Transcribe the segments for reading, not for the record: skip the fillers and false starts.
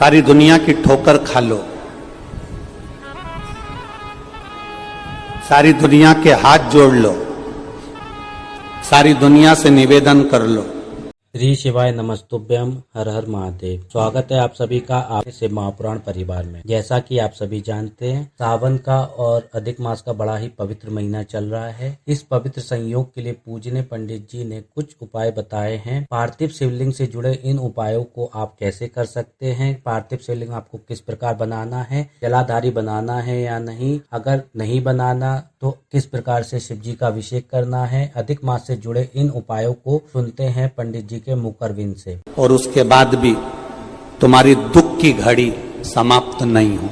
सारी दुनिया की ठोकर खा लो, सारी दुनिया के हाथ जोड़ लो, सारी दुनिया से निवेदन कर लो। श्री शिवाय नमस्तुभ्यम, हर हर महादेव। स्वागत है आप सभी का आपके शिव महापुराण परिवार में। जैसा कि आप सभी जानते हैं, सावन का और अधिक मास का बड़ा ही पवित्र महीना चल रहा है। इस पवित्र संयोग के लिए पूजनीय पंडित जी ने कुछ उपाय बताए हैं। पार्थिव शिवलिंग से जुड़े इन उपायों को आप कैसे कर सकते हैं, पार्थिव शिवलिंग आपको किस प्रकार बनाना है, जलाधारी बनाना है या नहीं, अगर नहीं बनाना तो किस प्रकार से शिव जी का अभिषेक करना है, अधिक मास से जुड़े इन उपायों को सुनते हैं पंडित जी के मुखरविंद से। और उसके बाद भी तुम्हारी दुख की घड़ी समाप्त नहीं हो,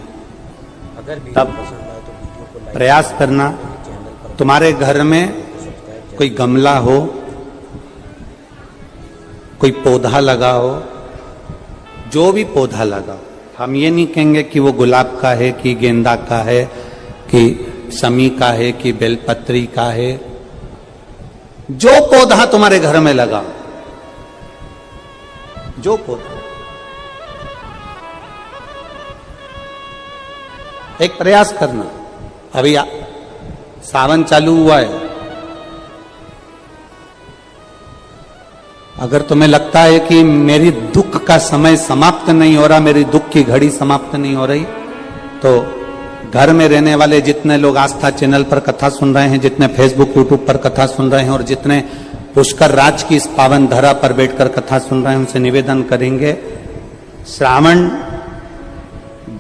अगर तब पसंद आए तो वीडियो को लाइक प्रयास करना। तुम्हारे घर में कोई गमला हो, कोई पौधा लगा हो, जो भी पौधा लगा हो, हम ये नहीं कहेंगे कि वो गुलाब का है कि गेंदा का है कि शमी का है कि बेलपत्री का है। जो पौधा तुम्हारे घर में लगा, जो पौधा, एक प्रयास करना। अभी सावन चालू हुआ है, अगर तुम्हें लगता है कि मेरी दुख का समय समाप्त नहीं हो रहा, मेरी दुख की घड़ी समाप्त नहीं हो रही, तो घर में रहने वाले जितने लोग आस्था चैनल पर कथा सुन रहे हैं, जितने फेसबुक यूट्यूब पर कथा सुन रहे हैं और जितने पुष्कर राज की इस पावन धरा पर बैठकर कथा सुन रहे हैं, उनसे निवेदन करेंगे, श्रावण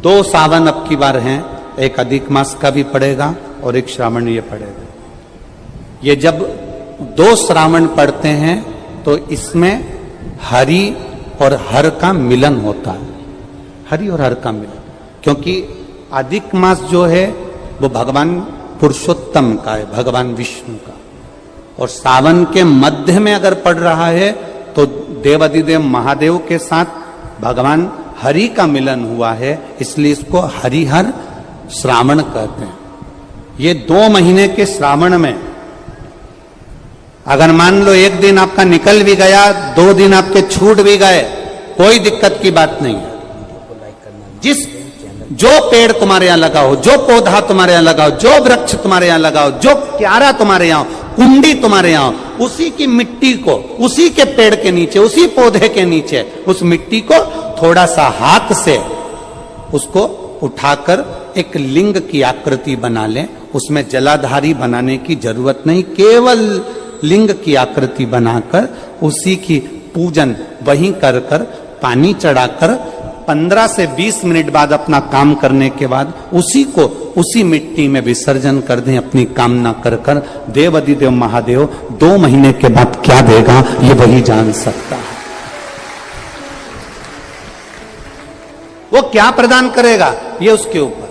2 सावन अब की बार हैं, एक अधिक मास का भी पड़ेगा और एक श्रावण ये पड़ेगा। ये जब 2 श्रावण पड़ते हैं तो इसमें हरि और हर का मिलन होता है, हरि और हर का मिलन। क्योंकि अधिक मास जो है वो भगवान पुरुषोत्तम का है, भगवान विष्णु का, और सावन के मध्य में अगर पड़ रहा है तो देवाधिदेव महादेव के साथ भगवान हरि का मिलन हुआ है, इसलिए इसको हरिहर श्रावण कहते हैं। ये 2 महीने के श्रावण में अगर मान लो एक दिन आपका निकल भी गया, 2 दिन आपके छूट भी गए, कोई दिक्कत की बात नहीं है। जिस जो पेड़ तुम्हारे यहां लगा हो, जो पौधा तुम्हारे यहां लगा हो, जो वृक्ष तुम्हारे यहां लगा हो, जो क्यारा तुम्हारे यहां हो, कुंडी तुम्हारे यहां हो, उसी की मिट्टी को, उसी के पेड़ के नीचे, उसी पौधे के नीचे, उस मिट्टी को थोड़ा सा हाथ से उसको उठाकर एक लिंग की आकृति बना लें। उसमें जलाधारी बनाने की जरूरत नहीं, केवल लिंग की आकृति बनाकर उसी की पूजन वहीं कर कर पानी चढ़ाकर 15 से 20 मिनट बाद अपना काम करने के बाद उसी को उसी मिट्टी में विसर्जन कर दें, अपनी कामना कर कर। देवाधिदेव महादेव 2 महीने के बाद क्या देगा ये वही जान सकता है। वो क्या प्रदान करेगा ये उसके ऊपर।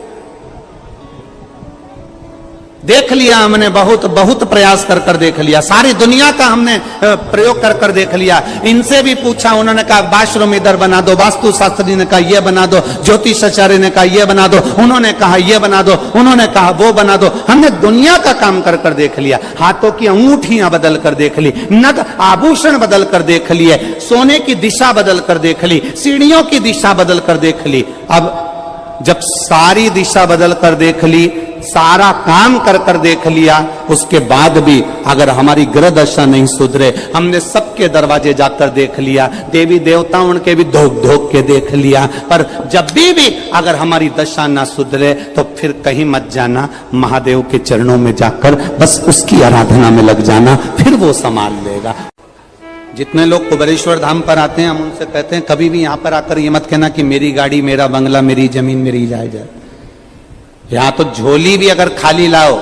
देख लिया हमने, बहुत बहुत प्रयास कर कर देख लिया, सारी दुनिया का हमने प्रयोग कर कर देख लिया। इनसे भी पूछा, उन्होंने कहा वाशरूम इधर बना दो, वास्तु शास्त्री ने कहा ये बना दो, ज्योतिषाचार्य ने कहा ये बना दो, उन्होंने कहा ये बना दो, उन्होंने कहा वो बना दो। हमने दुनिया का काम कर कर देख लिया, हाथों की अंगूठियां बदल कर देख ली, नग आभूषण बदल कर देख लिए, सोने की दिशा बदल कर देख ली, सीढ़ियों की दिशा बदल कर देख ली। अब जब सारी दिशा बदल कर देख ली, सारा काम कर कर देख लिया, उसके बाद भी अगर हमारी ग्रह दशा नहीं सुधरे, हमने सबके दरवाजे जाकर देख लिया, देवी देवताओं के भी धोख धोख के देख लिया, पर जब भी अगर हमारी दशा ना सुधरे तो फिर कहीं मत जाना, महादेव के चरणों में जाकर बस उसकी आराधना में लग जाना, फिर वो संभाल लेगा। जितने लोग कुबेरेश्वर धाम पर आते हैं, हम उनसे कहते हैं कभी भी यहां पर आकर ये मत कहना कि मेरी गाड़ी, मेरा बंगला, मेरी जमीन, मेरी जायदाद। यहां तो झोली भी अगर खाली लाओ,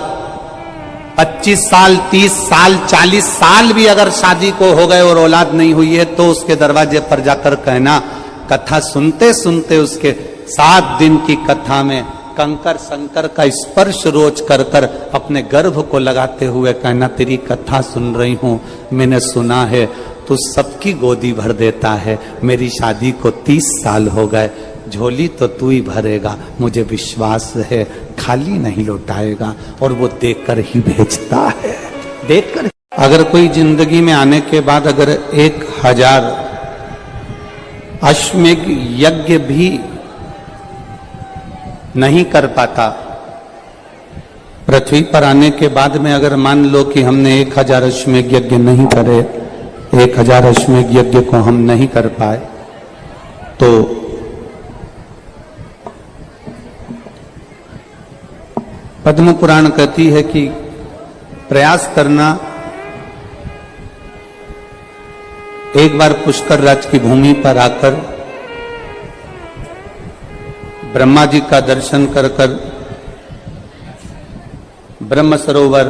25 साल, 30 साल, 40 साल भी अगर शादी को हो गए और औलाद नहीं हुई है, तो उसके दरवाजे पर जाकर कहना, कथा सुनते सुनते उसके 7 दिन की कथा में कंकर शंकर का स्पर्श रोज कर कर अपने गर्भ को लगाते हुए कहना, तेरी कथा सुन रही हूं, मैंने सुना है तू सबकी गोदी भर देता है, मेरी शादी को 30 साल हो गए, झोली तो तू ही भरेगा, मुझे विश्वास है खाली नहीं लौटाएगा, और वो देकर ही भेजता है, देकर। अगर कोई जिंदगी में आने के बाद अगर 1000 अश्वमेध यज्ञ भी नहीं कर पाता। पृथ्वी पर आने के बाद में अगर मान लो कि हमने 1000 अश्वमेध यज्ञ नहीं करे, 1000 अश्वमेध यज्ञ को हम नहीं कर पाए, तो पद्म पुराण कहती है कि प्रयास करना, एक बार पुष्कर राज की भूमि पर आकर ब्रह्मा जी का दर्शन कर कर ब्रह्म सरोवर,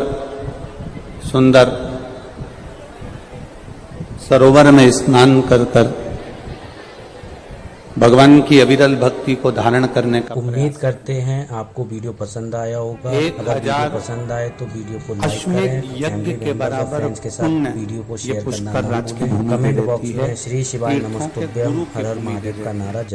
सुंदर सरोवर में स्नान कर कर भगवान की अविरल भक्ति को धारण करने का उम्मीद करते हैं आपको वीडियो पसंद आया होगा। अगर वीडियो पसंद आए तो वीडियो को लाइक करें, फैमिली के बराबर फ्रेंड्स के साथ वीडियो को शेयर करना ना भूलें। कमेंट बॉक्स में श्री शिवाय नमस्तुभ्यम हर हर महादेव का नारा जरूर